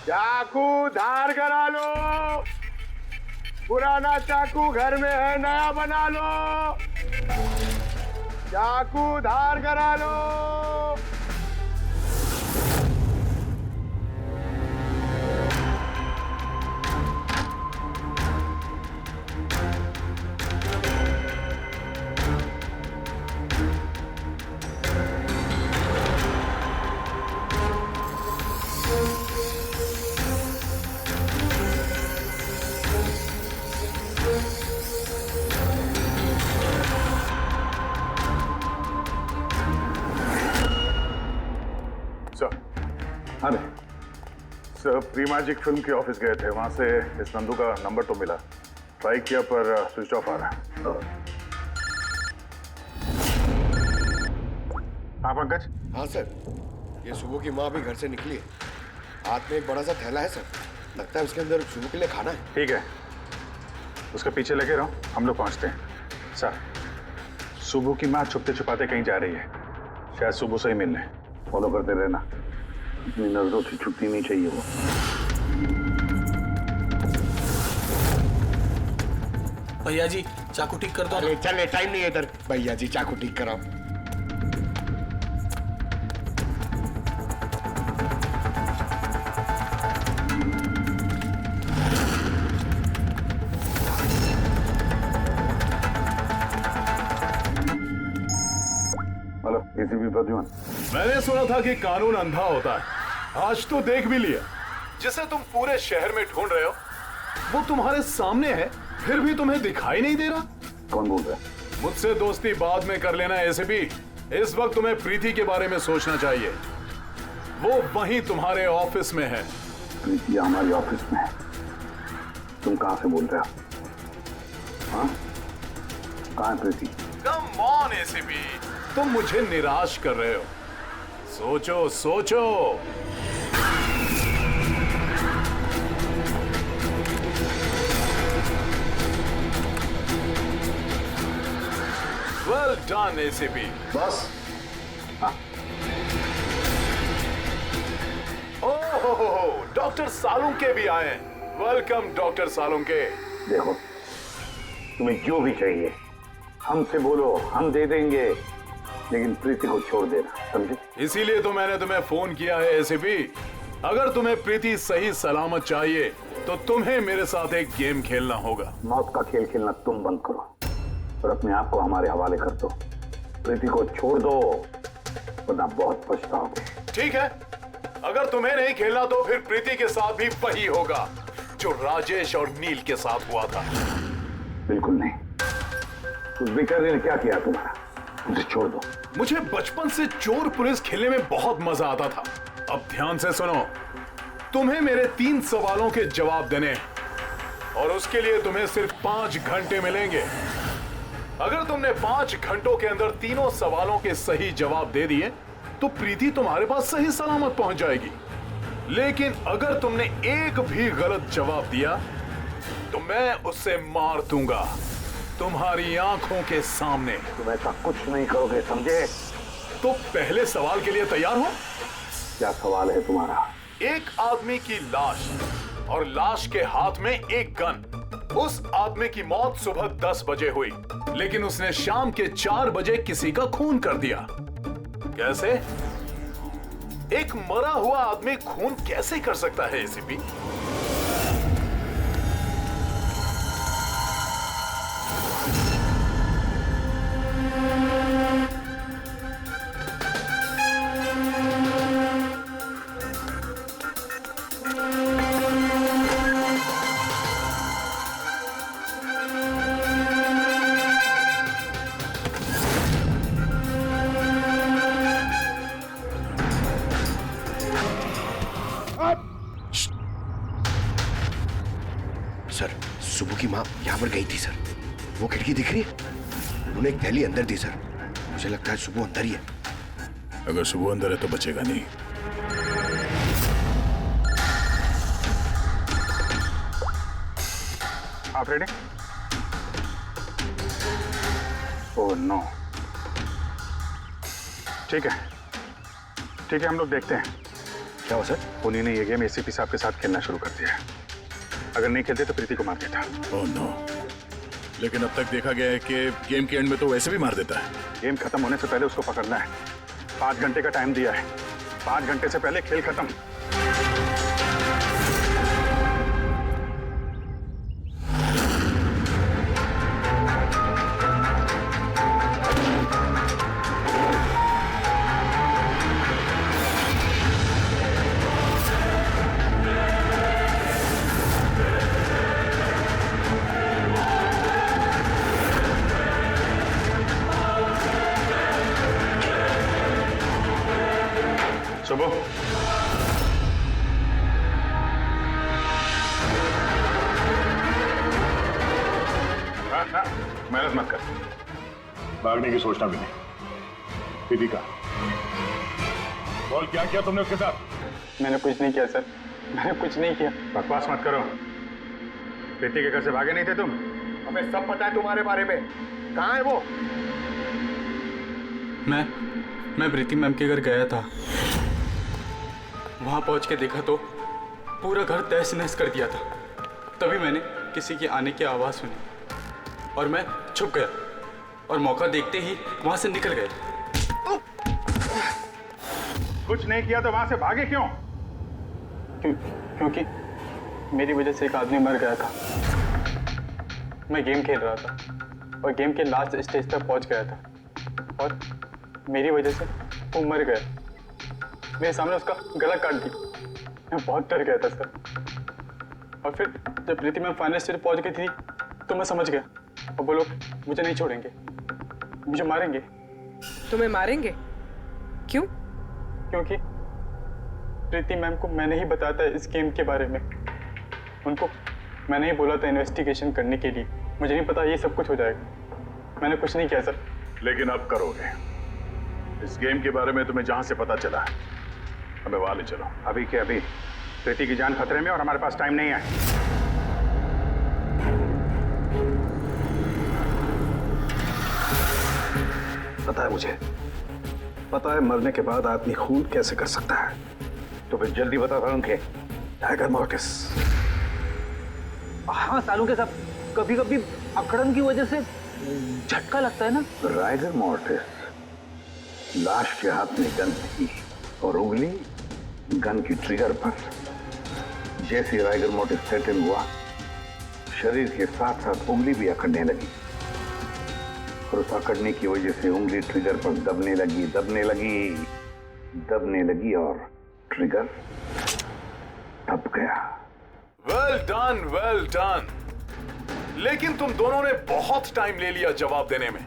चाकू धार करा लो। पुराना चाकू घर में है, नया बना लो। चाकू धार करा लो। अरे सर, प्री मैजिक फिल्म के ऑफिस गए थे, वहां से इस नंदू का नंबर तो मिला, ट्राई किया पर स्विच ऑफ आ रहा है। हाँ पंकज। हाँ सर, ये सुबह की माँ भी घर से निकली है। हाथ में एक बड़ा सा थैला है सर, लगता है उसके अंदर सुबह के लिए खाना है। ठीक है, उसके पीछे लगे रहो, हम लोग पहुंचते हैं। सर, सुबह की माँ छुपते छुपाते कहीं जा रही है, शायद सुबह से ही मिलने। फॉलो करते रहना, अपनी नजरों से छुपनी नहीं चाहिए वो। भैया जी चाकू ठीक कर दो। अरे चल, टाइम नहीं है इधर। भैया जी चाकू ठीक कराओ। Hello, ACP Pradyuman. मैंने सुना था कि कानून अंधा होता है, आज तो देख भी लिया। जिसे तुम पूरे शहर में ढूंढ रहे हो वो तुम्हारे सामने है, फिर भी तुम्हें दिखाई नहीं दे रहा। कौन बोल रहा है? मुझसे दोस्ती बाद में कर लेना एसीपी, इस वक्त तुम्हें प्रीति के बारे में सोचना चाहिए। वो वहीं तुम्हारे ऑफिस में है। प्रीति हमारे ऑफिस में है? तुम कहां से बोल रहे हो? हाँ, कहां है प्रीति? कम ऑन एसीपी, तुम मुझे निराश कर रहे हो। सोचो सोचो। Well done ACP. बस। हाँ। ओहो, डॉक्टर सालुंके भी आए हैं। Welcome doctor Salunke. देखो, तुम्हें जो भी चाहिए हमसे बोलो, हम दे देंगे, लेकिन प्रीति को छोड़ देना, समझे? इसीलिए तो मैंने तुम्हें फोन किया है एसीपी। अगर तुम्हें प्रीति सही सलामत चाहिए तो तुम्हें मेरे साथ एक गेम खेलना होगा। मौत का खेल खेलना तुम बंद करो और अपने आप को हमारे हवाले कर दो। प्रीति को छोड़ दो, वरना बहुत पछताओगे। ठीक है, अगर तुम्हें नहीं खेलना तो फिर प्रीति के साथ भी वही होगा जो राजेश और नील के साथ हुआ था। बिल्कुल नहीं। उस बेचारे ने क्या किया तुम्हारा? उसे छोड़ दो। मुझे बचपन से चोर पुलिस खेलने में बहुत मजा आता था। अब ध्यान से सुनो, तुम्हें मेरे 3 सवालों के जवाब देने हैं और उसके लिए तुम्हें सिर्फ 5 घंटे मिलेंगे। अगर तुमने 5 घंटों के अंदर तीनों सवालों के सही जवाब दे दिए तो प्रीति तुम्हारे पास सही सलामत पहुंच जाएगी। लेकिन अगर तुमने एक भी गलत जवाब दिया तो मैं उससे मार दूंगा तुम्हारी आंखों के सामने। तुम ऐसा कुछ नहीं करोगे, समझे? तो पहले सवाल के लिए तैयार हो? क्या सवाल है तुम्हारा? एक आदमी की लाश और लाश के हाथ में एक गन। उस आदमी की मौत सुबह 10 बजे हुई, लेकिन उसने शाम के 4 बजे किसी का खून कर दिया। कैसे? एक मरा हुआ आदमी खून कैसे कर सकता है एसीपी? सर, सुबह की माँ यहाँ पर गई थी सर। वो खिड़की दिख रही है? उन्होंने एक थैली अंदर दी सर। मुझे लगता है सुबह अंदर ही है। अगर सुबह अंदर है तो बचेगा नहीं। आप रेडी? Oh no. ठीक है, ठीक है, हम लोग देखते हैं। क्या हुआ सर? उन्हीं ने ये गेम एसीपी साहब के साथ खेलना शुरू कर दिया है। अगर नहीं खेलते तो प्रीति को मार देता। ओह नो, लेकिन अब तक देखा गया है कि गेम के एंड में तो वैसे भी मार देता है। गेम खत्म होने से पहले उसको पकड़ना है। 5 घंटे का टाइम दिया है। 5 घंटे से पहले खेल खत्म। सुबह मेहनत मत कर। भागने की सोचना भी नहीं। दीदी का बोल, क्या किया तुमने उसके साथ? मैंने कुछ नहीं किया सर, मैंने कुछ नहीं किया। बकवास मत करो। प्रीति के घर से भागे नहीं थे तुम? हमें सब पता है तुम्हारे बारे में। कहाँ है वो? मैं प्रीति मैम के घर गया था। वहां पहुंच के देखा तो पूरा घर तहस नहस कर दिया था। तभी मैंने किसी के आने की आवाज सुनी और मैं छुप गया और मौका देखते ही वहां से निकल गया। कुछ नहीं किया तो वहां से भागे क्यों? क्योंकि मेरी वजह से एक आदमी मर गया था। मैं गेम खेल रहा था और गेम के लास्ट स्टेज तक पहुंच गया था और मेरी वजह से वो मर गया। मेरे सामने उसका गला काट दी। मैं बहुत डर गया था सर। और फिर जब प्रीति मैम फाइनल स्टेज पहुंच गई थी तो मैं समझ गया और वो लोग मुझे नहीं छोड़ेंगे, मुझे मारेंगे। तुम्हें मारेंगे? क्यों? क्योंकि प्रीति मैम को मैंने ही बताया था इस गेम के बारे में। उनको मैंने ही बोला था इन्वेस्टिगेशन करने के लिए। मुझे नहीं पता ये सब कुछ हो जाएगा। मैंने कुछ नहीं किया सर। लेकिन अब करोगे। इस गेम के बारे में तुम्हें जहां से पता चला हमें वहां ले चलो। अभी के अभी। प्रीति की जान खतरे में और हमारे पास टाइम नहीं है। पता है मुझे, पता है मरने के बाद आदमी खून कैसे कर सकता है। तो फिर जल्दी बता था उनके। Tiger mortis. हाँ सालों के साथ कभी कभी अकड़न की वजह से झटका लगता है ना। टाइगर मॉर्टिस लाश के हाथ में गन थी और उंगली गन की ट्रिगर पर। जैसे टाइगर मॉर्टिस सेटल हुआ, शरीर के साथ साथ उंगली भी अकड़ने लगी और उस अकड़ने की वजह से उंगली ट्रिगर पर दबने लगी और ट्रिगर दब गया। Well done. लेकिन तुम दोनों ने बहुत टाइम ले लिया जवाब देने में।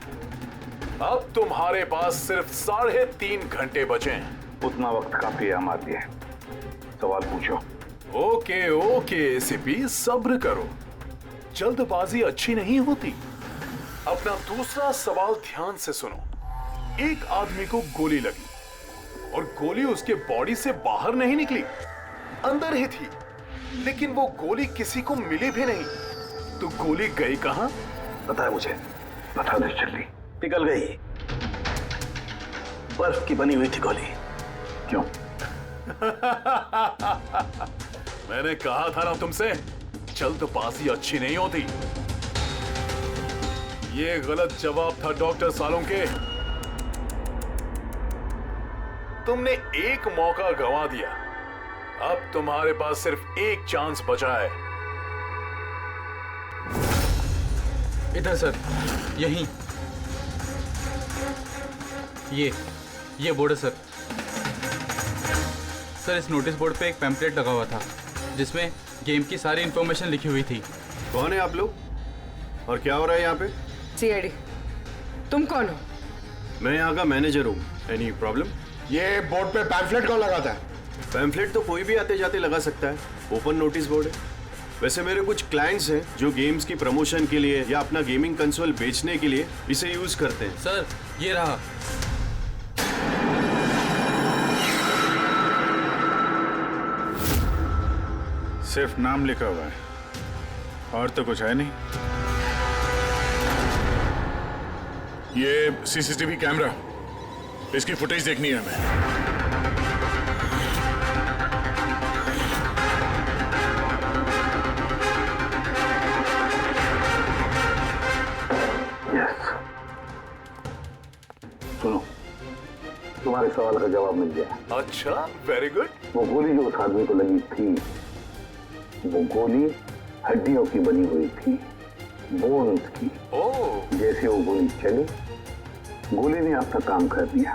अब तुम्हारे पास सिर्फ 3.5 घंटे बचे हैं। उतना वक्त काफी है हमारे लिए। सवाल पूछो। ओके एसीपी, सब्र करो। जल्दबाजी अच्छी नहीं होती। अपना दूसरा सवाल ध्यान से सुनो। एक आदमी को गोली लगी और गोली उसके बॉडी से बाहर नहीं निकली, अंदर ही थी। लेकिन वो गोली किसी को मिली भी नहीं। तो गोली गई कहां? पता है मुझे, पता नहीं चली। पिघल गई। बर्फ की बनी हुई थी गोली। क्यों? मैंने कहा था ना तुमसे, जल्दबाजी अच्छी नहीं होती। ये गलत जवाब था डॉक्टर सालुंके। तुमने एक मौका गंवा दिया। अब तुम्हारे पास सिर्फ एक चांस बचा है। इधर सर, यहीं। ये बोर्ड है सर। सर, इस नोटिस बोर्ड पे एक पैम्पलेट लगा हुआ था जिसमें गेम की सारी इंफॉर्मेशन लिखी हुई थी। कौन है आप लोग और क्या हो रहा है यहाँ पे? सीआईडी। तुम कौन हो? मैं यहाँ का मैनेजर हूँ। Any problem? ये बोर्ड पे पैम्फलेट कौन लगाता है? पैम्फलेट तो कोई भी आते जाते लगा सकता है। ओपन नोटिस बोर्ड है। वैसे मेरे कुछ क्लाइंट्स हैं जो गेम्स की प्रमोशन के लिए या अपना गेमिंग कंसोल बेचने के लिए इसे यूज करते हैं। सर, ये रहा। सिर्फ नाम लिखा हुआ है और तो कुछ है नहीं। ये सीसीटीवी कैमरा, इसकी फुटेज देखनी है हमें। तुम्हारे सवाल का जवाब मिल गया। अच्छा, वेरी गुड। वो गोली जो उस आदमी को लगी थी, वो गोली हड्डियों की बनी हुई थी, बोन्स की। ओह, जैसे वो गोली चली, गोली ने अपना काम कर दिया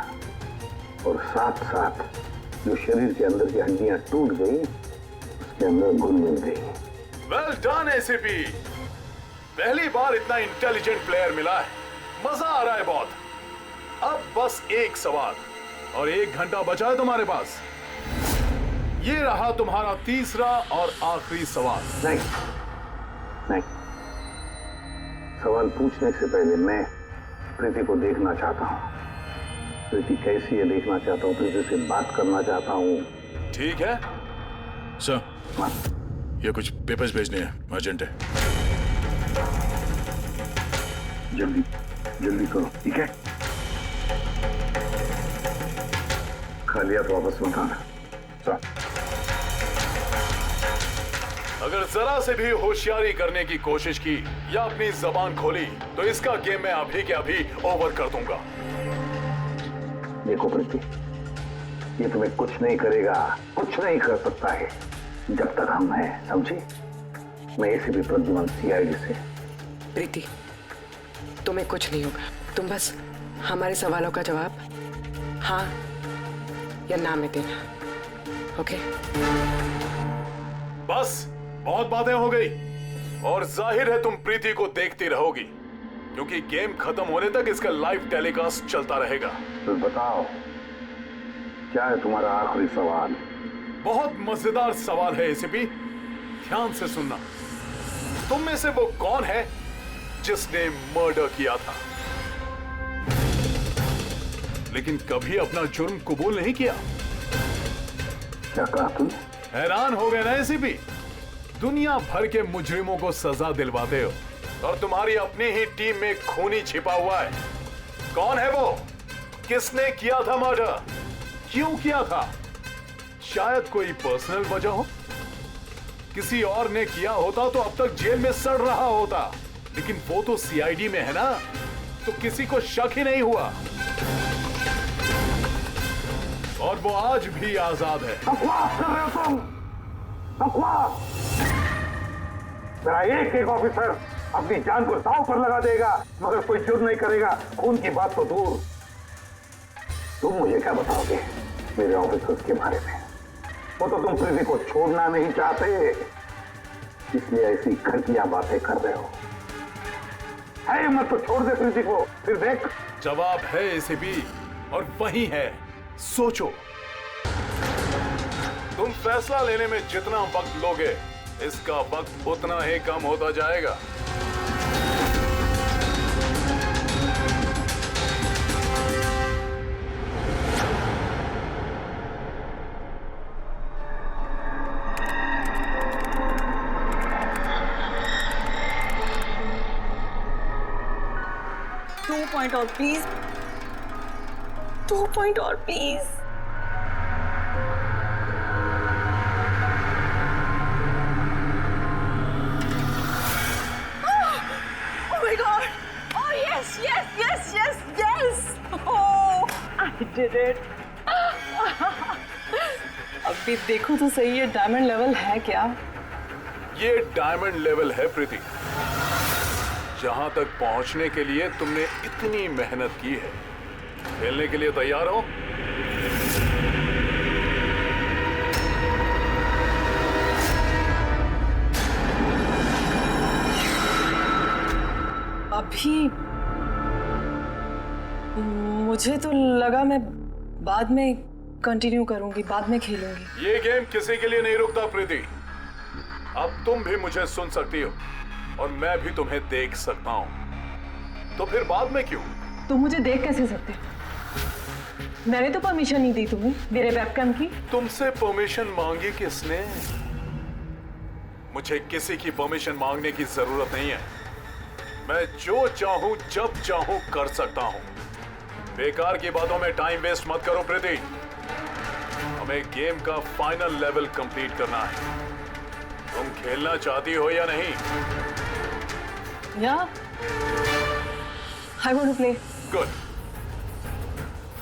और साथ साथ जो शरीर के अंदर की हड्डियां टूट गई, उसके अंदर घुल मिल गई। वेल डन एसीपी, पहली बार इतना इंटेलिजेंट प्लेयर मिला है, मजा आ रहा है बहुत। अब बस एक सवाल और 1 घंटा बचा है तुम्हारे पास। ये रहा तुम्हारा तीसरा और आखिरी सवाल। नहीं, नहीं, सवाल पूछने से पहले मैं प्रीति को देखना चाहता हूँ। प्रीति कैसी है देखना चाहता हूँ, प्रीति से बात करना चाहता हूँ। ठीक है सर, हाँ, ये कुछ पेपर्स भेजने हैं, अर्जेंट है। जल्दी जल्दी करो, ठीक है? खा लिया तो वापस मत आना। सर, अगर जरा से भी होशियारी करने की कोशिश की या अपनी जबान खोली तो इसका गेम मैं अभी के अभी ओवर कर दूंगा। देखो प्रीति, ये तुम्हें कुछ नहीं करेगा, कुछ नहीं कर सकता है जब तक हम हैं, समझी? मैं एसीपी प्रद्युमन सीआईडी से। प्रीति, तुम्हें कुछ नहीं होगा। तुम बस हमारे सवालों का जवाब हाँ या ना में देना, ओके? बस बहुत बातें हो गई और जाहिर है तुम प्रीति को देखती रहोगी, क्योंकि गेम खत्म होने तक इसका लाइव टेलीकास्ट चलता रहेगा। तो बताओ, क्या है तुम्हारा आखिरी सवाल? बहुत मजेदार सवाल है एसीपी, ध्यान से सुनना। तुम में से वो कौन है जिसने मर्डर किया था लेकिन कभी अपना जुर्म कबूल नहीं किया? क्या कहा तुम? हैरान हो गए ना एसीपी? दुनिया भर के मुजरिमों को सजा दिलवाते हो और तुम्हारी अपनी ही टीम में खूनी छिपा हुआ है। कौन है वो? किसने किया था मर्डर? क्यों किया था? शायद कोई पर्सनल वजह हो। किसी और ने किया होता तो अब तक जेल में सड़ रहा होता, लेकिन वो तो सीआईडी में है ना, तो किसी को शक ही नहीं हुआ और वो आज भी आजाद है। बकवास कर रहे हो तुम, बकवास! मेरा एक एक ऑफिसर अपनी जान को दांव पर लगा देगा मगर कोई जुर्म नहीं करेगा। खून की बात तो दूर, तुम मुझे क्या बताओगे मेरे ऑफिसर्स के बारे में? वो तो तुम प्रीति को छोड़ना नहीं चाहते, इसलिए ऐसी घटिया बातें कर रहे हो। है हिम्मत तो छोड़ दे प्रीति को, फिर देख। जवाब है एसीपी और वही है, सोचो। तुम फैसला लेने में जितना वक्त लोगे, इसका वक्त उतना ही कम होता जाएगा। पॉइंट और प्लीज, 2 पॉइंट और please. Oh my God! Oh yes, yes, yes, yes, yes! Oh, I did it! अभी देखो तो सही, ये डायमंड लेवल है क्या? ये डायमंड लेवल है प्रीति। जहां तक पहुंचने के लिए तुमने इतनी मेहनत की है। खेलने के लिए तैयार हो? अभी मुझे तो लगा मैं बाद में कंटिन्यू करूंगी, बाद में खेलूंगी। ये गेम किसी के लिए नहीं रुकता प्रीति। अब तुम भी मुझे सुन सकती हो और मैं भी तुम्हें देख सकता हूं, तो फिर बाद में क्यों? तुम मुझे देख कैसे सकते? मैंने तो परमिशन नहीं दी तुम्हें मेरे वेबकैम की। तुमसे परमिशन मांगी किसने? मुझे किसी की परमिशन मांगने की जरूरत नहीं है। मैं जो चाहूं जब चाहूं कर सकता हूं। बेकार की बातों में टाइम वेस्ट मत करो प्रीति। हमें गेम का फाइनल लेवल कंप्लीट करना है। तुम खेलना चाहती हो या नहीं? Yeah, I want to play. Good.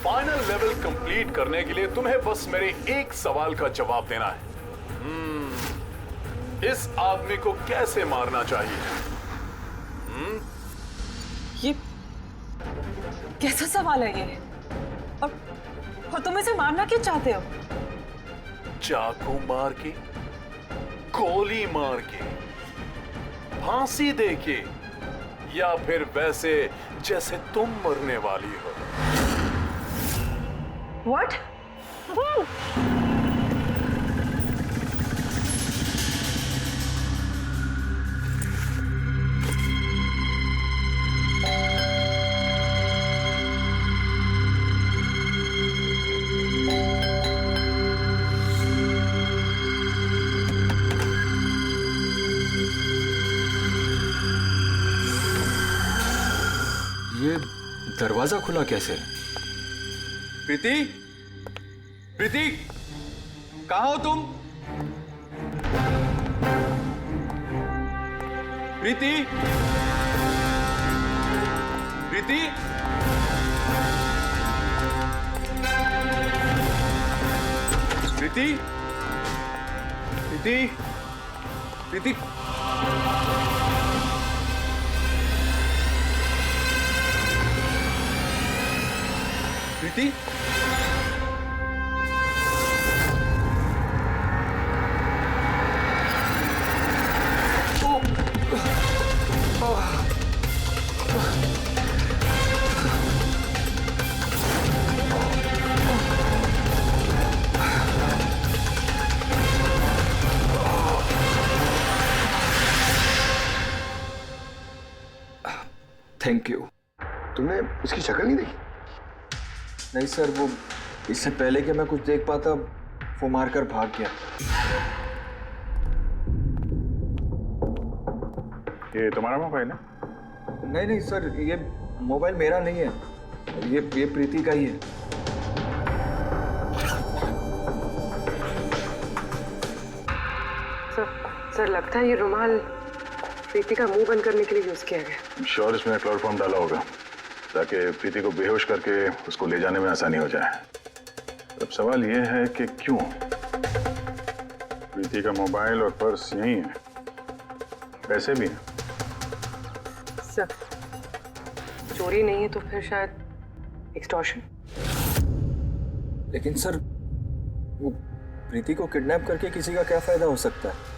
Final level complete करने के लिए तुम्हें बस मेरे एक सवाल का जवाब देना है। इस आदमी को कैसे मारना चाहिए? ये कैसा सवाल है ये? और तुम इसे मारना क्यों चाहते हो? चाकू मार के, गोली मार के, फांसी दे के, या फिर वैसे जैसे तुम मरने वाली हो। What? ये दरवाजा खुला कैसे? प्रीति, प्रीति, कहाँ हो तुम? प्रीति, प्रीति, प्रीति, प्रीति, प्रीति, प्रीति, थैंक यू। तुमने उसकी शक्ल नहीं देखी? नहीं सर, वो इससे पहले कि मैं कुछ देख पाता वो मारकर भाग गया। ये तुम्हारा मोबाइल है? नहीं नहीं सर, ये मोबाइल मेरा नहीं है, ये प्रीति का ही है। सर लगता है ये रुमाल प्रीति का मुंह बंद करने के लिए यूज किया गया। श्योर इसमें क्लोरोफॉर्म डाला होगा ताकि प्रीति को बेहोश करके उसको ले जाने में आसानी हो जाए। अब सवाल यह है कि क्यों? प्रीति का मोबाइल और पर्स यही है, पैसे भी हैं। सर चोरी नहीं है तो फिर शायद एक्सटॉर्शन। लेकिन सर वो प्रीति को किडनैप करके किसी का क्या फायदा हो सकता है?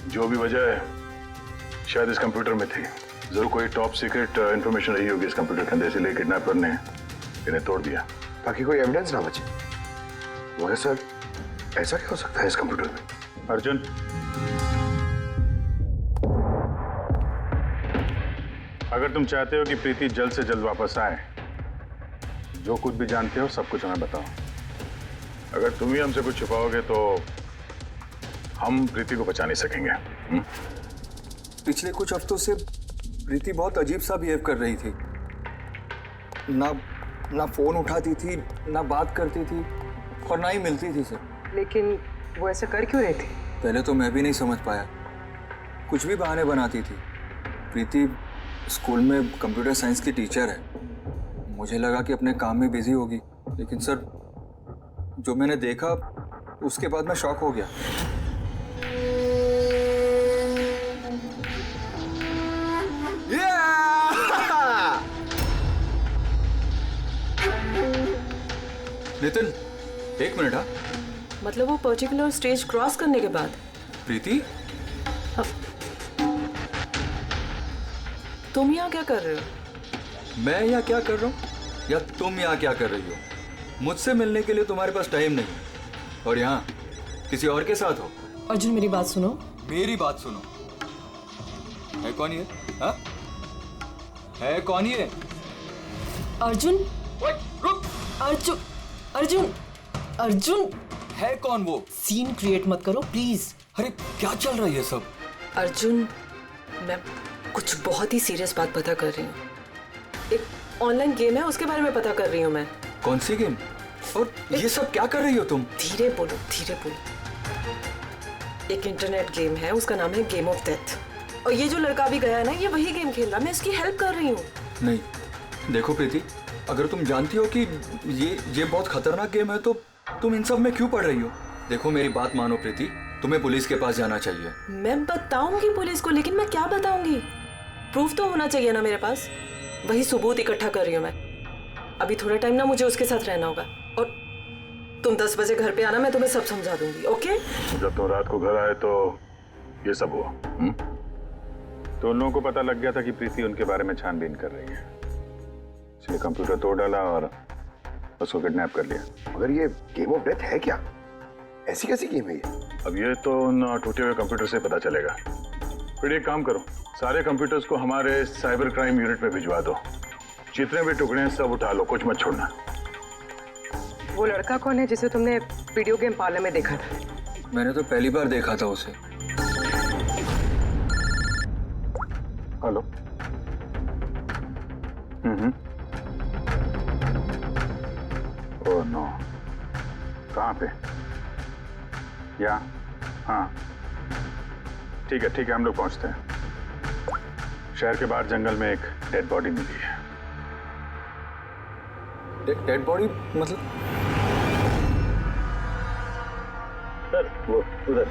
जो भी वजह है शायद इस कंप्यूटर में थी। जरूर कोई टॉप सीक्रेट इंफॉर्मेशन रही होगी इस कंप्यूटर के अंदर, इसीलिए किडनैपर ने इन्हें तोड़ दिया ताकि कोई एविडेंस ना बचे। मगर सर ऐसा क्या हो सकता है इस कंप्यूटर में? अर्जुन, अगर तुम चाहते हो कि प्रीति जल्द से जल्द वापस आए, जो कुछ भी जानते हो सब कुछ हमें बताओ। अगर तुम ही हमसे कुछ छुपाओगे तो हम प्रीति को बचा नहीं सकेंगे। पिछले कुछ हफ्तों से प्रीति बहुत अजीब सा बिहेव कर रही थी। ना फोन उठाती थी, ना बात करती थी और ना ही मिलती थी सर। लेकिन वो ऐसा कर क्यों रही थी? पहले तो मैं भी नहीं समझ पाया, कुछ भी बहाने बनाती थी। प्रीति स्कूल में कंप्यूटर साइंस की टीचर है, मुझे लगा कि अपने काम में बिजी होगी, लेकिन सर जो मैंने देखा उसके बाद मैं शॉक हो गया। नितिन एक मिनट। हाँ मतलब वो पर्टिकुलर स्टेज क्रॉस करने के बाद? प्रीति तुम यहाँ क्या कर रहे हो? मैं यहाँ क्या कर रहा हूँ या तुम यहाँ क्या कर रही हो? मुझसे मिलने के लिए तुम्हारे पास टाइम नहीं और यहाँ किसी और के साथ हो। अर्जुन मेरी बात सुनो। मेरी बात सुनो। है कौन ये? हाँ है कौन ये? अर्जुन, रुक। अर्जुन, अर्जुन, अर्जुन है कौन वो? सीन क्रिएट मत करो प्लीज। अरे क्या चल रहा है ये सब? अर्जुन मैं कुछ बहुत ही सीरियस बात पता कर रही हूँ। एक ऑनलाइन गेम है उसके बारे में पता कर रही हूँ मैं। कौन सी गेम? और ये सब क्या कर रही हो तुम? धीरे बोलो, धीरे बोलो। एक इंटरनेट गेम है, उसका नाम है गेम ऑफ डेथ। और ये जो लड़का भी गया है ना, ये वही गेम खेल रहा है, मैं इसकी हेल्प कर रही हूँ। नहीं देखो प्रीति, अगर तुम जानती हो कि ये बहुत खतरनाक गेम है तो तुम इन सब में क्यों पड़ रही हो? देखो मेरी बात मानो प्रीति, तुम्हें पुलिस के पास जाना चाहिए। मैं बताऊंगी पुलिस को, लेकिन मैं क्या बताऊंगी? प्रूफ तो होना चाहिए ना मेरे पास। वही सबूत इकट्ठा कर रही हूँ मैं। अभी थोड़ा टाइम ना मुझे उसके साथ रहना होगा, और तुम 10 बजे घर पे आना, मैं तुम्हें सब समझा दूंगी। ओके? जब तुम रात को घर आए तो ये सब हुआ। तो उन लोगों को पता लग गया था कि प्रीति उनके बारे में छानबीन कर रही है, इसलिए कंप्यूटर तोड़ डाला और उसको किडनैप कर लिया। मगर ये गेम ऑफ डेथ है क्या? ऐसी कैसी गेम है ये? अब ये तो उन टूटे हुए कंप्यूटर से पता चलेगा। फिर एक काम करो, सारे कंप्यूटर्स को हमारे साइबर क्राइम यूनिट में भिजवा दो। जितने भी टुकड़े हैं सब उठा लो, कुछ मत छोड़ना। वो लड़का कौन है जिसे तुमने वीडियो गेम पार्लर में देखा था? मैंने तो पहली बार देखा था उसे। हेलो। ओह नो, कहाँ पे? या हाँ ठीक है हम लोग पहुंचते हैं। शहर के बाहर जंगल में एक डेड बॉडी मिली है। डेड बॉडी मतलब? सर वो उधर।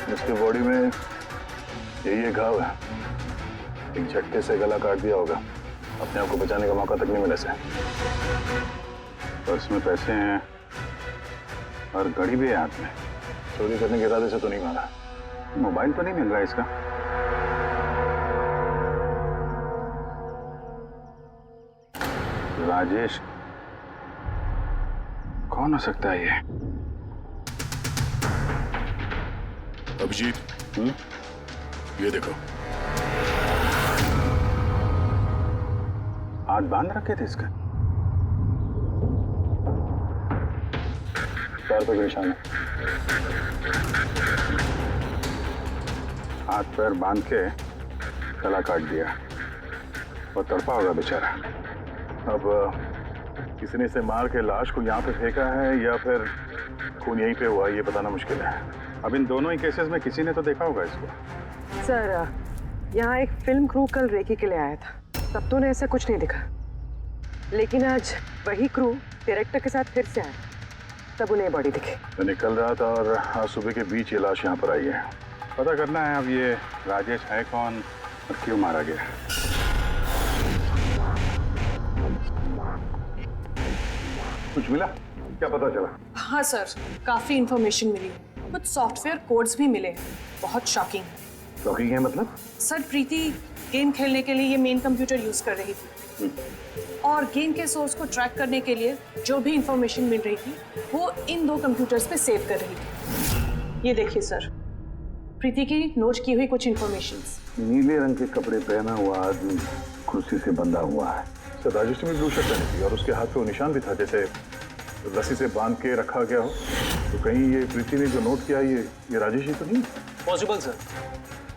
उसकी बॉडी में यही घाव है, एक झटके से गला काट दिया होगा। अपने आप को बचाने का मौका तक नहीं मिला से। पर्स में पैसे हैं और घड़ी भी है हाथ में। चोरी करने के इरादे से तो नहीं मारा। मोबाइल तो नहीं मिल रहा है इसका। राजेश कौन हो सकता है ये? अभिजीत, ये देखो। हाथ बांध रखे थे इसका। पैर पे निशान है। हाथ पैर बांध के गला काट दिया और तड़पा होगा बेचारा। अब किसी ने इसे मार के लाश को यहाँ पे फेंका है या फिर खून यहीं पे हुआ, ये बताना मुश्किल है। अब इन दोनों ही केसेस में किसी ने तो देखा होगा इसको। सर, यहाँ एक फिल्म क्रू कल रेकी के लिए आया था, तब तो उन्हें ऐसा कुछ नहीं दिखा। लेकिन आज वही क्रू डायरेक्टर के साथ फिर से आया, तब उन्हें बॉडी दिखी। तो निकल रहा था और आज सुबह के बीच ये लाश यहाँ पर आई है। पता करना है अब ये राजेश है कौन और क्यों मारा गया। कुछ मिला? क्या पता चला? हाँ सर, काफी इंफॉर्मेशन मिली, कुछ सॉफ्टवेयर कोड्स भी मिले। बहुत शॉकिंग। शॉकिंग है मतलब? सर, प्रीति गेम खेलने के लिए ये मेन कंप्यूटर यूज कर रही थी और गेम के सोर्स को ट्रैक करने के लिए जो भी इंफॉर्मेशन मिल रही थी वो इन 2 कंप्यूटर्स पे सेव कर रही थी। ये देखिए सर, प्रीति की नोट की हुई कुछ इंफॉर्मेशंस। नीले रंग के कपड़े पहना हुआ आदमी कुर्सी से बंधा हुआ है। सर, राजेश ने भी ब्लू शर्ट पहनी थी और उसके हाथ पे वो निशान भी था, जैसे रस्सी से बांध के रखा गया हो। तो कहीं ये प्रीति ने जो नोट किया ये राजेश ही तो नहीं? Possible sir.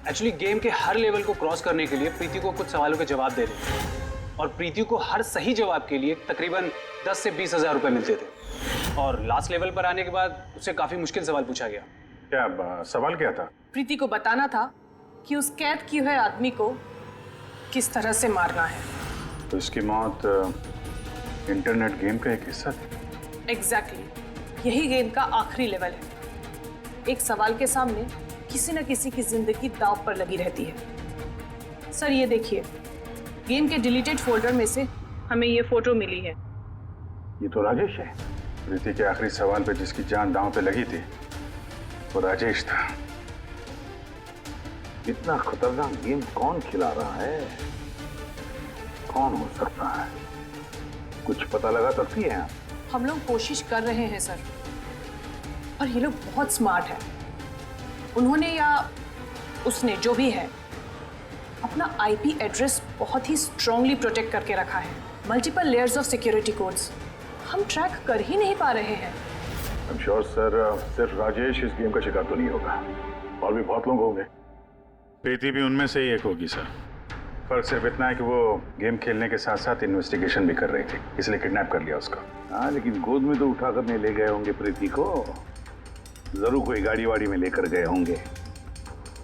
एक्चुअली गेम के हर लेवल को क्रॉस करने के लिए प्रीति को कुछ सवालों के जवाब दे रहे थे और प्रीति को हर सही जवाब के लिए तकरीबन 10 से 20 हज़ार रुपए मिलते थे। और लास्ट लेवल पर आने के बाद उससे काफी मुश्किल सवाल पूछा गया। क्या सवाल क्या था? प्रीति को बताना था कि उस कैद किए हुए आदमी को किस तरह से मारना है। तो इसकी मौत इंटरनेट गेम का एक हिस्सा थी। एग्जैक्टली, यही गेम का आखिरी लेवल है। एक सवाल के सामने किसी न किसी की जिंदगी दांव पर लगी रहती है। सर, ये देखिए, गेम के डिलीटेड फोल्डर में से हमें ये फोटो मिली है। ये तो राजेश है। प्रीति के आखिरी सवाल पे जिसकी जान दांव पे लगी थी वो राजेश था। इतना खतरनाक गेम कौन खिला रहा है? कौन हो सकता है? कुछ पता लगा सकती है? हम लोग कोशिश कर रहे हैं सर, और ये लोग बहुत स्मार्ट है। उन्होंने या उसने, जो भी है, अपना IP एड्रेस बहुत ही स्ट्रांगली प्रोटेक्ट करके रखा है। Multiple layers of security codes, हम ट्रैक कर ही नहीं पा रहे हैं। आई एम श्योर सर, सिर्फ राजेश इस गेम का शिकार तो नहीं होगा, और भी बहुत लोग होंगे। प्रीति भी उनमें से ही एक होगी सर। फर्क सिर्फ इतना है कि वो गेम खेलने के साथ साथ इन्वेस्टिगेशन भी कर रही थी, इसलिए किडनैप कर लिया उसको। हाँ, लेकिन गोद में तो उठा कर नहीं ले गए होंगे प्रीति को, जरूर कोई गाड़ी वाड़ी में लेकर गए होंगे।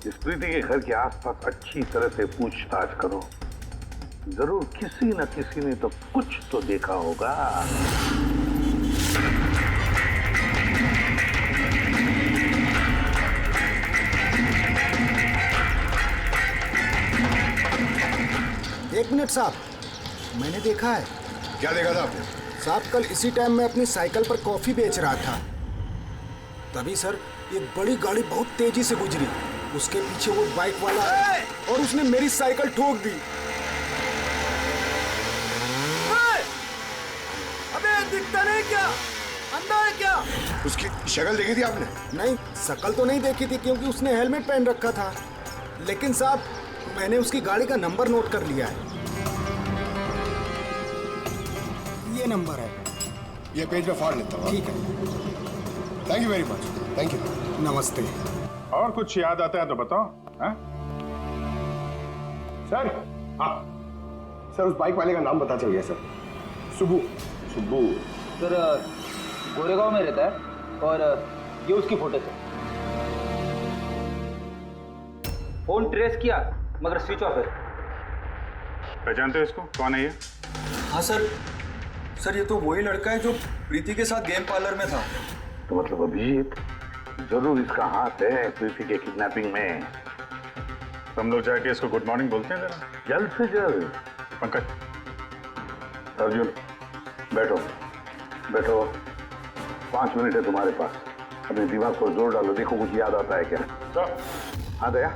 इस प्रीति के घर के आसपास अच्छी तरह से पूछताछ करो, जरूर किसी न किसी ने तो कुछ तो देखा होगा। एक मिनट साहब, मैंने देखा है। क्या देखा था आपने? साहब कल इसी टाइम मैं अपनी साइकिल पर कॉफी बेच रहा था, तभी सर एक बड़ी गाड़ी बहुत तेजी से गुजरी। उसके पीछे वो बाइक वाला है और उसने मेरी साइकिल ठोक दी। अबे दिखता नहीं क्या? अंधा है क्या? उसकी शक्ल देखी थी आपने? नहीं, शक्ल तो नहीं देखी थी क्योंकि उसने हेलमेट पहन रखा था, लेकिन साहब मैंने उसकी गाड़ी का नंबर नोट कर लिया है। ये नंबर है। ये पेज पे फाड़ लेता हूँ। ठीक है, thank you very much. Thank you. नमस्ते। और कुछ याद आता है तो बताओ। हाँ सर, सर उस बाइक वाले का नाम पता चल गया सर, सुबू। सुब्बू सर गोरेगांव में रहता है और ये उसकी फोटो है। फोन ट्रेस किया मगर स्विच ऑफ है। पहचानते हो इसको? कौन है ये? हाँ सर, सर ये तो वही लड़का है जो प्रीति के साथ गेम पार्लर में था। तो मतलब अभिजीत जरूर इसका हाथ है प्रीति के किडनैपिंग में। हम लोग जाके इसको गुड मॉर्निंग बोलते हैं जरा, जल्द से जल्द। पंकज, अर्जुन बैठो बैठो, 5 मिनट है तुम्हारे पास। अपने दिमाग पर जोर डालो, देखो कुछ याद आता है क्या। सर। हाँ दया,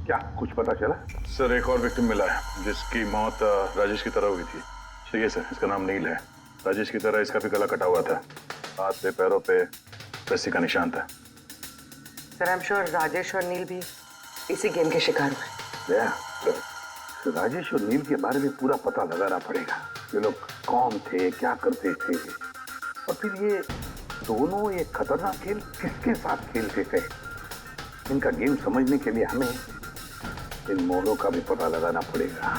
क्या कुछ पता चला? सर एक और विक्टिम मिला है जिसकी मौत राजेश की तरह हुई थी। ठीक है सर, इसका नाम नील है। राजेश की तरह इसका भी गला कटा हुआ था, हाथ पे पैरों पे रस्सी का निशान था। Sir I am sure Rajesh और नील भी इसी गेम के शिकार हुए। दया, राजेश और नील के बारे में पूरा पता लगाना पड़ेगा। ये लोग कौन थे, क्या करते थे, और फिर ये दोनों ये खतरनाक खेल किसके साथ खेलते थे। इनका गेम समझने के लिए हमें इन मोड़ों का भी पता लगाना पड़ेगा।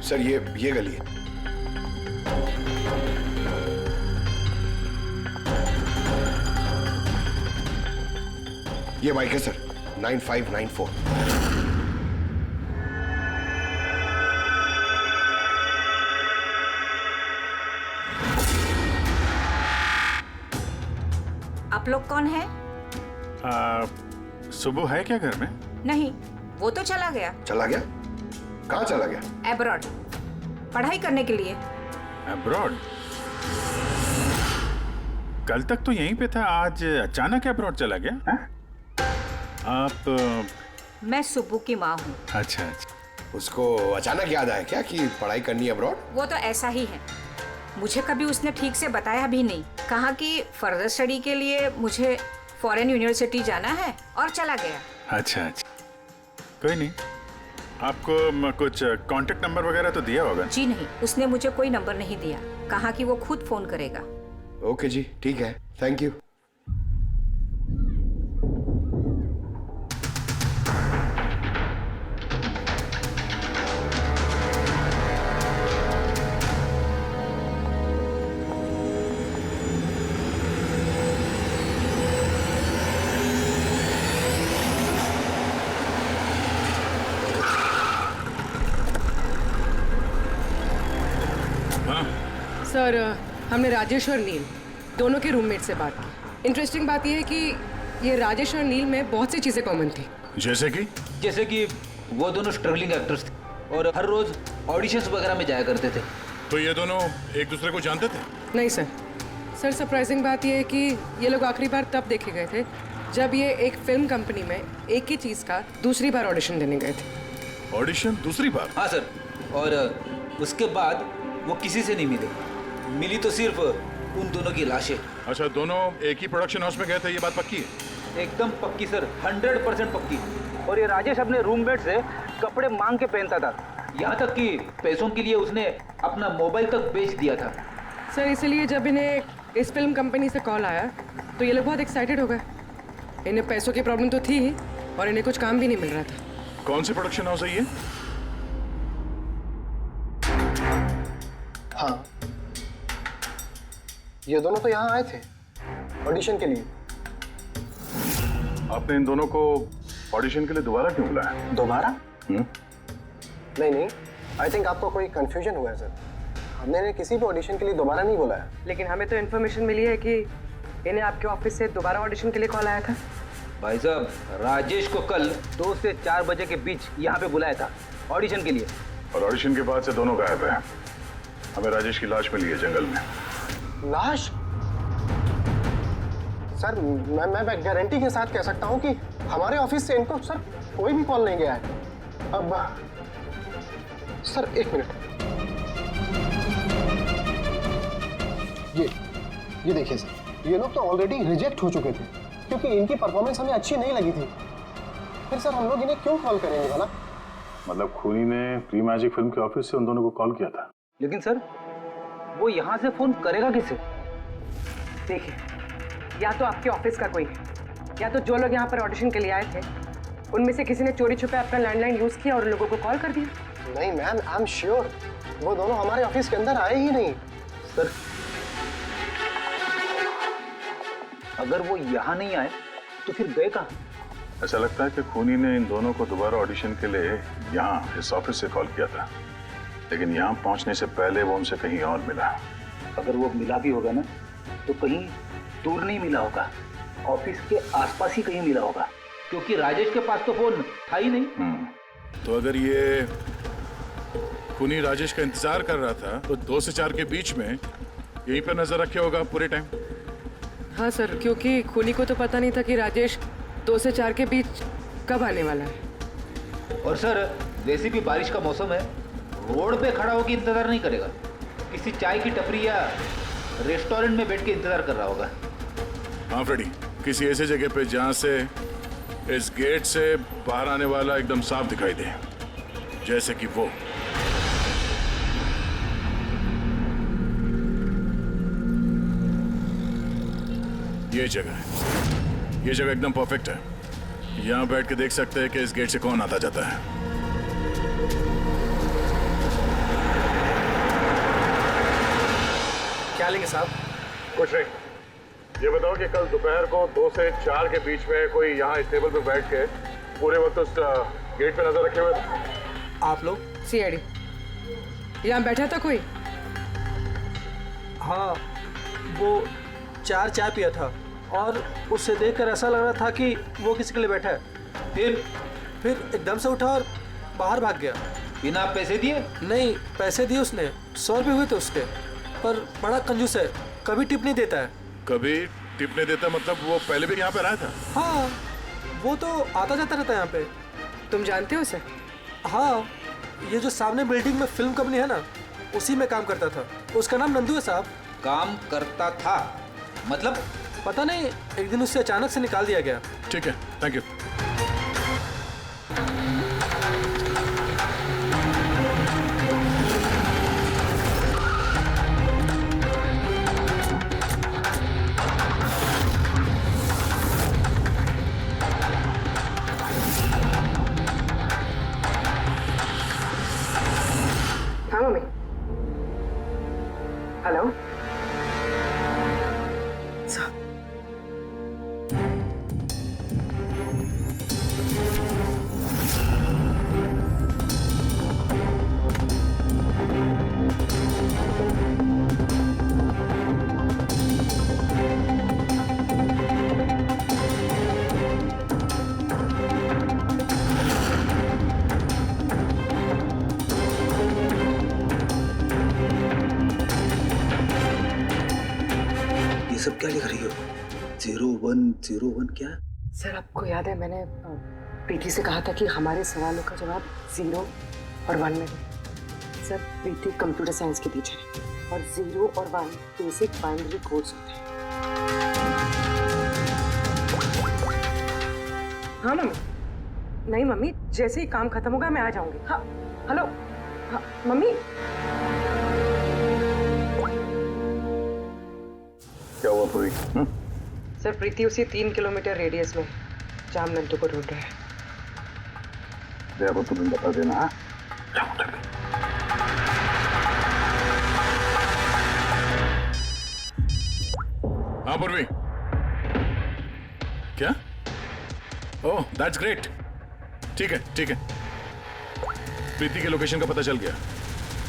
सर ये गली है। ये बाइक है सर, 9594। आप लोग कौन है? सुबह है क्या घर में? नहीं, वो तो चला गया। चला गया? कहाँ चला गया? एब्रॉड, पढ़ाई करने के लिए। एब्रॉड? कल तक तो यहीं पे था, आज अचानक एब्रॉड चला गया? है? आप? मैं सुब्बू की माँ हूँ। अच्छा अच्छा। उसको अचानक याद आया क्या कि पढ़ाई करनी है अब्रॉड? वो तो ऐसा ही है, मुझे कभी उसने ठीक से बताया भी नहीं। कहा कि फर्दर स्टडी के लिए मुझे फॉरेन यूनिवर्सिटी जाना है और चला गया। अच्छा अच्छा, कोई नहीं। आपको कुछ कांटेक्ट नंबर वगैरह तो दिया होगा? जी नहीं, उसने मुझे कोई नंबर नहीं दिया, कहा कि वो खुद फोन करेगा। ओके जी, ठीक है, थैंक यू। सर हमने राजेश और नील दोनों के रूममेट से बात की। इंटरेस्टिंग बात यह है कि ये राजेश और नील में बहुत सी चीज़ें कॉमन थी। जैसे कि वो दोनों स्ट्रगलिंग एक्टर्स थे और हर रोज ऑडिशंस वगैरह में जाया करते थे। तो ये दोनों एक दूसरे को जानते थे? नहीं सर। सर सरप्राइजिंग बात यह है कि ये लोग आखिरी बार तब देखे गए थे जब ये एक फिल्म कंपनी में एक ही चीज़ का दूसरी बार ऑडिशन देने गए थे। ऑडिशन दूसरी बार? हाँ सर, और उसके बाद वो किसी से नहीं मिले, मिली तो सिर्फ उन दोनों की लाशें। अच्छा, दोनों एक ही प्रोडक्शन हाउस में गए थे, ये बात पक्की है? एकदम पक्की सर, 100% पक्की। और ये राजेश अपने रूममेट से कपड़े मांग के पहनता था यहाँ तक कि पैसों के लिए उसने अपना मोबाइल तक बेच दिया था। सर इसलिए जब इन्हें इस फिल्म कंपनी से कॉल आया तो ये लोग बहुत एक्साइटेड हो गए। इन्हें पैसों की प्रॉब्लम तो थी ही और इन्हें कुछ काम भी नहीं मिल रहा था। कौन सी प्रोडक्शन हाउस है ये? हाँ, ये दोनों तो यहाँ आए थे ऑडिशन के लिए। आपने इन दोनों को ऑडिशन के लिए दोबारा क्यों बुलाया? दोबारा? नहीं नहीं, आई थिंक आपको कोई कंफ्यूजन हुआ है सर। हमने इन्हें किसी भी ऑडिशन के लिए दोबारा नहीं बुलाया। लेकिन हमें तो इन्फॉर्मेशन मिली है कि इन्हें आपके ऑफिस से दोबारा ऑडिशन के लिए कॉल आया था। भाई साहब, राजेश को कल 2 से 4 बजे के बीच यहाँ पे बुलाया था ऑडिशन के लिए। और ऑडिशन के बाद से दोनों गायब है। हमें राजेश की लाश मिली है जंगल में। लाश? सर मैं गारंटी के साथ कह सकता हूँ कि हमारे ऑफिस से इनको सर कोई भी कॉल नहीं गया है। अब सर 1 मिनट, ये देखिए सर, ये लोग तो ऑलरेडी रिजेक्ट हो चुके थे क्योंकि इनकी परफॉर्मेंस हमें अच्छी नहीं लगी थी। फिर सर हम लोग इन्हें क्यों कॉल करेंगे भला? मतलब खूनी ने प्री मैजिक फिल्म के ऑफिस से उन दोनों को कॉल किया था। लेकिन सर वो यहाँ से फोन करेगा किसे? देखिए, या तो आपके ऑफिस का कोई है, या तो जो लोग यहाँ पर ऑडिशन के लिए आए थे उनमें से किसी ने चोरी छुपे अपना लैंडलाइन यूज किया और लोगों को कॉल कर दिया। नहीं मैम, आई एम श्योर वो दोनों हमारे ऑफिस के अंदर आए ही नहीं। सर अगर वो यहाँ नहीं आए तो फिर गए कहाँ? ऐसा लगता है कि खूनी ने इन दोनों को दोबारा ऑडिशन के लिए यहाँ इस ऑफिस से कॉल किया था, लेकिन यहाँ पहुँचने से पहले वो उनसे कहीं और मिला। अगर वो मिला भी होगा ना तो कहीं दूर नहीं मिला होगा, ऑफिस के आसपास ही कहीं मिला होगा, क्योंकि राजेश के पास तो फोन था ही नहीं। तो अगर ये खूनी राजेश का इंतजार कर रहा था तो 2 से 4 के बीच में यहीं पर नजर रखे होगा पूरे टाइम। हाँ सर, क्योंकि खूनी को तो पता नहीं था कि राजेश 2 से 4 के बीच कब आने वाला है। और सर वैसे भी बारिश का मौसम है, रोड पे खड़ा होकर इंतजार नहीं करेगा, किसी चाय की टपरी या रेस्टोरेंट में बैठ के इंतजार कर रहा होगा। हाँ फ्रेडी, किसी ऐसे जगह पे जहाँ से इस गेट से बाहर आने वाला एकदम साफ दिखाई दे, जैसे कि वो। ये जगह है, ये जगह एकदम परफेक्ट है। यहाँ बैठ के देख सकते हैं कि इस गेट से कौन आता जाता है। क्या लेंगे साहब? कुछ नहीं, ये बताओ कि कल दोपहर को 2 से 4 के बीच में कोई यहाँ इस टेबल पे बैठ के पूरे वक्त उस गेट पे नजर रखे हुए थे? आप लोग? सीआईडी यहाँ बैठा था कोई? हाँ, वो 4 चाय पिया था और उससे देखकर ऐसा लग रहा था कि वो किसी के लिए बैठा है। फिर एकदम से उठा और बाहर भाग गया। बिना पैसे दिए? नहीं, पैसे दिए उसने, 100 रुपये हुए थे उसके, पर बड़ा कंजूस है, कभी टिप नहीं देता है। कभी टिप नहीं देता मतलब वो पहले भी यहाँ पे रहा था? हाँ, वो तो आता जाता रहता है यहाँ पे। तुम जानते हो उसे? हाँ, ये जो सामने बिल्डिंग में फिल्म कंपनी है ना, उसी में काम करता था। उसका नाम नंदू है साहब। काम करता था मतलब? पता नहीं, एक दिन उससे अचानक से निकाल दिया गया। ठीक है, थैंक यू। हाँ मम्मी। हेलो सब क्या लिख रही हो? 0101 क्या? सर आपको याद है मैंने प्रीति से कहा था कि हमारे सवालों का जवाब 0 और 1 में दे। सर प्रीति कंप्यूटर साइंस की टीचर है और 0 और 1 बेसिक बाइनरी कोड्स होते हैं। हाँ मम्मी। नहीं मम्मी, जैसे ही काम खत्म होगा मैं आ जाऊंगी। हाँ हेलो हाँ, मम्मी क्या हुआ पूरी? सर प्रीति उसी 3 किलोमीटर रेडियस में जहाँ नंदू को ढूंढ रहा है। देखो तुम्हें बता देना। हाँ? हाँ पूर्वी, क्या? Oh that's great. ठीक है ठीक है, प्रीति के लोकेशन का पता चल गया,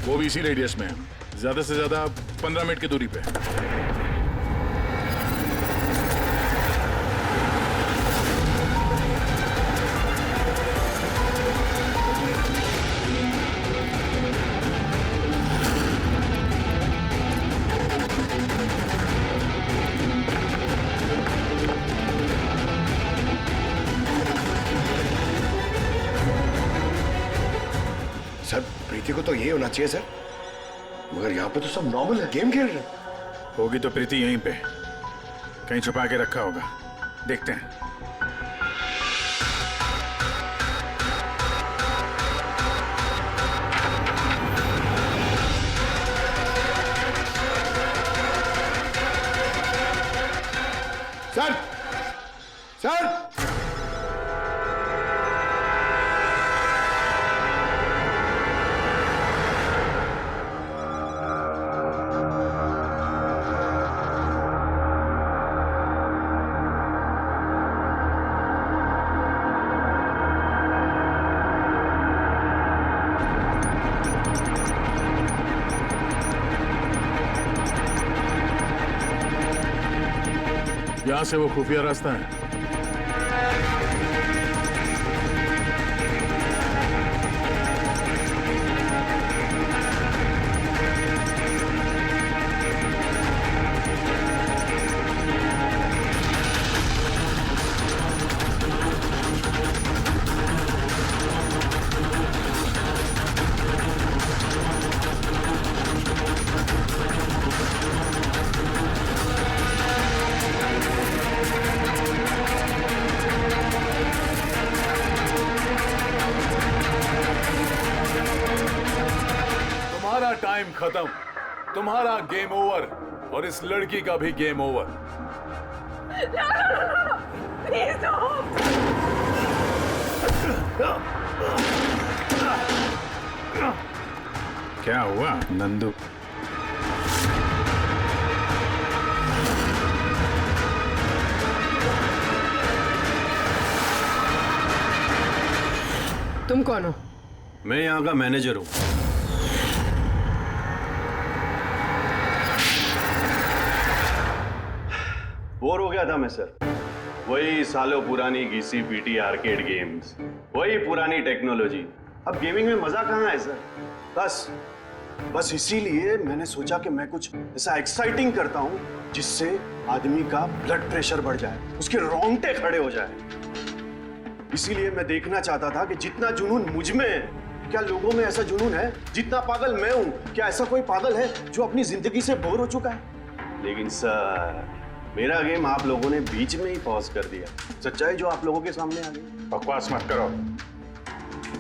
वो भी इसी रेडियस में है, ज्यादा से ज्यादा 15 मिनट की दूरी पे। सर प्रीति को तो ये होना चाहिए सर, मगर यहाँ पे तो सब नॉर्मल है, गेम खेल रहे हैं। होगी तो प्रीति यहीं पे कहीं छुपा के रखा होगा, देखते हैं। सर सर यहां से वो खुफिया रास्ता है। टाइम खत्म, तुम्हारा गेम ओवर और इस लड़की का भी गेम ओवर। क्या हुआ नंदू? तुम कौन हो? मैं यहाँ का मैनेजर हूँ। बोर हो गया था मैं सर, वही सालों पुरानी घिसी पीटी आर्केड गेम्स, वही पुरानी टेक्नोलॉजी। अब गेमिंग में मजा कहाँ है सर? बस इसीलिए मैंने सोचा कि मैं कुछ ऐसा एक्साइटिंग करता हूँ जिससे आदमी का ब्लड प्रेशर बढ़ जाए, उसके रोंगटे खड़े हो जाए। इसीलिए मैं देखना चाहता था कि जितना जुनून मुझ में है, क्या लोगों में ऐसा जुनून है? जितना पागल मैं हूं, क्या ऐसा कोई पागल है जो अपनी जिंदगी से बोर हो चुका है? लेकिन सर, मेरा गेम आप लोगों ने बीच में ही पॉज कर दिया। सच्चाई जो आप लोगों के सामने आ गई। बकवास मत करो,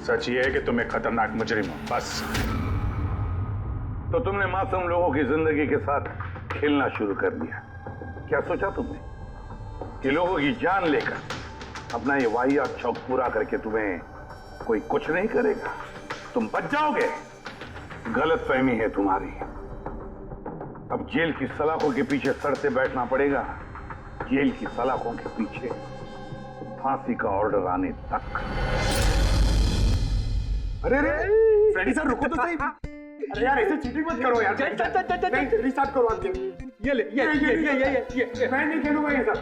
सच ये है कि तुम एक खतरनाक मुजरिम हो, बस। तो तुमने मासूम लोगों की जिंदगी के साथ खेलना शुरू कर दिया। क्या सोचा तुमने कि लोगों की जान लेकर अपना ये वाहियात शौक पूरा करके तुम्हें कोई कुछ नहीं करेगा? तुम बच जाओगे। गलतफहमी है तुम्हारी। अब जेल की सलाखों के पीछे सड़ते बैठना पड़ेगा, जेल की सलाखों के पीछे फांसी का ऑर्डर आने तक। अरे फ्रेडी सर रुको तो सही। अरे यार ऐसे चीटिंग मत करो यार। नहीं रिस्टार्ट करो आप गेम। ये मैं नहीं खेलूंगा ये सब।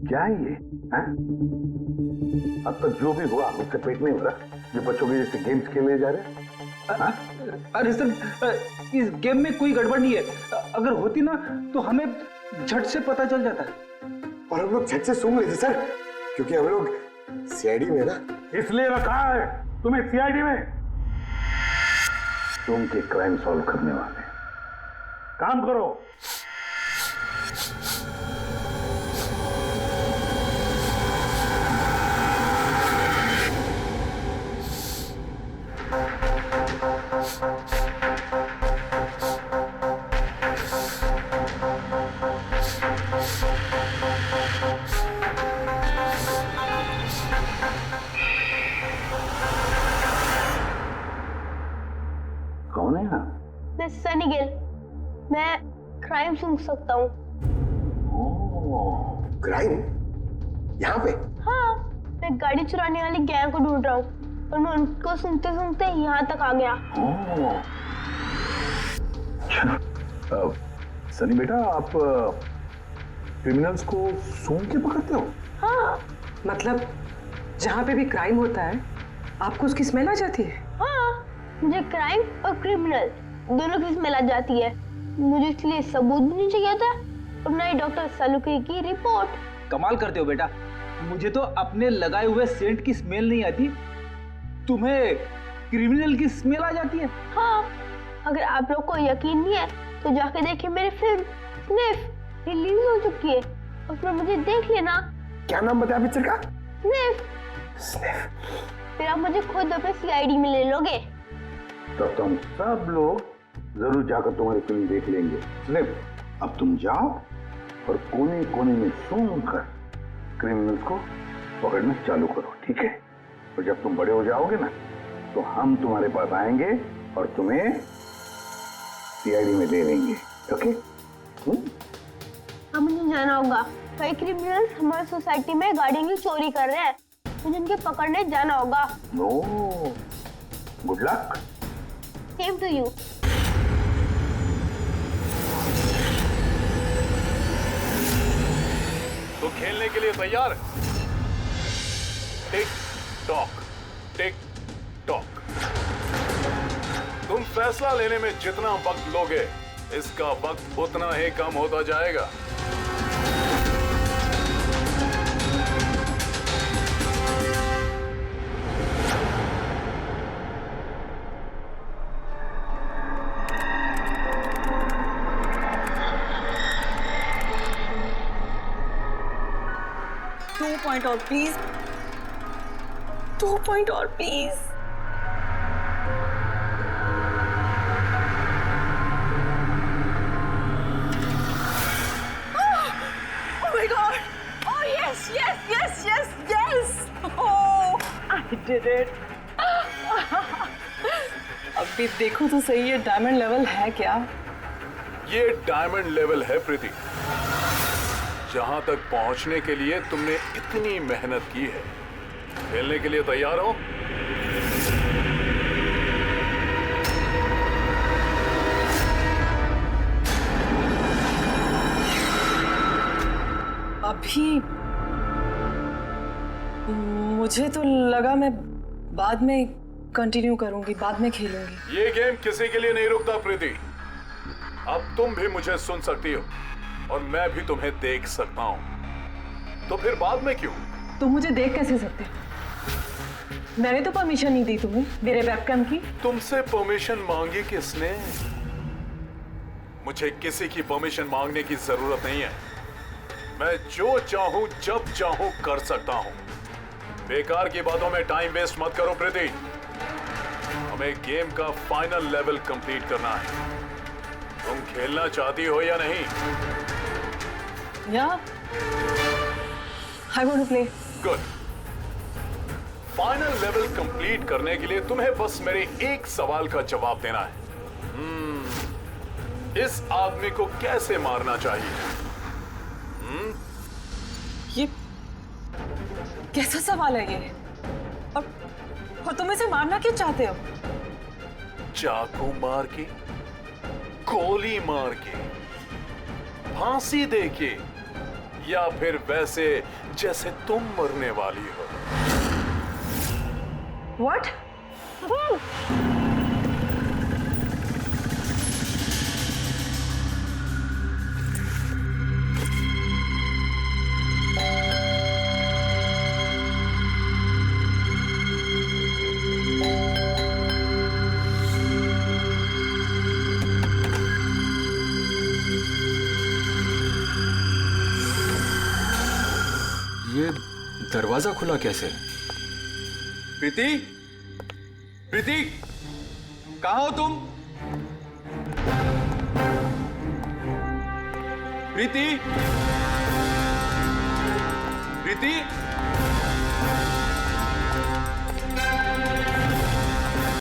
क्या है ये? अब तक जो भी हुआ उससे पेट नहीं हो रहा। ये बच्चों के जैसे गेम्स खेले जा रहे हैं। अरे सर, इस गेम में कोई गड़बड़ नहीं है। अगर होती ना तो हमें झट से पता चल जाता। और हम लोग झट से सूंघ लेते सर, क्योंकि हम लोग सीआईडी में ना। इसलिए रखा है तुम्हें सीआईडी में, तुम के क्राइम सॉल्व करने वाले। काम करो। क्राइम सुन सकता हूँ। क्राइम? यहाँ पे? हाँ, मैं गाड़ी चुराने वाली गैंग को ढूंढ रहा हूँ और मैं उनको सुनते सुनते यहाँ तक आ गया। सनी बेटा, आप क्रिमिनल्स को सूंघ के पकड़ते हो? हाँ। मतलब जहाँ पे भी क्राइम होता है आपको उसकी स्मेल आ जाती है? हाँ, मुझे क्राइम और क्रिमिनल दोनों की स्मेल आ जाती है। मुझे इसलिए सबूत भी नहीं चाहिए था और ना ही डॉक्टर सालुके की रिपोर्ट। कमाल करते हो बेटा, मुझे तो अपने लगाए हुए सेंट की स्मेल नहीं आती, तुम्हें क्रिमिनल की स्मेल आ जाती है। हाँ, अगर आप लोग को यकीन नहीं है तो जाके देखिए मेरी फिल्म स्निफ रिलीज हो चुकी है, उसमें मुझे देख लेना। क्या नाम बताया पिक्चर का? स्निफ। फिर आप मुझे खुद अपने सीआईडी में ले लोगे। तब तो हम सब लोग जरूर जाकर तुम्हारी फिल्म देख लेंगे। स्निफ, अब तुम जाओ और कोने कोने में सूंघ कर क्रिमिनल्स को पकड़ना चालू करो, ठीक है? और जब तुम बड़े हो जाओगे ना तो हम तुम्हारे पास आएंगे और तुम्हें सीआईडी में ले लेंगे, ओके? अब मुझे जाना होगा, कई क्रिमिनल्स हमारी सोसाइटी में गाड़ियों की चोरी कर रहे हैं, मुझे उनके पकड़ने जाना होगा। No, good luck. Same to you. तो खेलने के लिए तैयार? Tick tock, tick tock. तुम फैसला लेने में जितना वक्त लोगे, इसका वक्त उतना ही कम होता जाएगा। पॉइंट और प्लीज, 2 पॉइंट और please. Oh my God! Oh yes, yes, yes, yes, yes! Oh, I did it! अभी देखो तो सही, ये डायमंड लेवल है क्या? ये डायमंड लेवल है प्रीति। जहां तक पहुंचने के लिए तुमने इतनी मेहनत की है। खेलने के लिए तैयार हो? अभी मुझे तो लगा मैं बाद में कंटिन्यू करूंगी, बाद में खेलूंगी। ये गेम किसी के लिए नहीं रुकता प्रीति। अब तुम भी मुझे सुन सकती हो और मैं भी तुम्हें देख सकता हूं, तो फिर बाद में क्यों? तुम मुझे देख कैसे सकते? मैंने तो परमिशन नहीं दी तुम्हें मेरे वेबकैम की। तुमसे परमिशन मांगी किसने? मुझे किसी की परमिशन मांगने की जरूरत नहीं है। मैं जो चाहूं जब चाहूं कर सकता हूं। बेकार की बातों में टाइम वेस्ट मत करो प्रीति। हमें गेम का फाइनल लेवल कंप्लीट करना है। तुम खेलना चाहती हो या नहीं? Yeah, I want to play. Good. Final level complete करने के लिए तुम्हें बस मेरे एक सवाल का जवाब देना है। इस आदमी को कैसे मारना चाहिए? ये कैसा सवाल है ये? और तुम इसे मारना क्यों चाहते हो? चाकू मार के, गोली मार के, फांसी दे के, या फिर वैसे जैसे तुम मरने वाली हो? What? ये दरवाजा खुला कैसे? प्रीति, प्रीति, कहाँ हो तुम? प्रीति, प्रीति।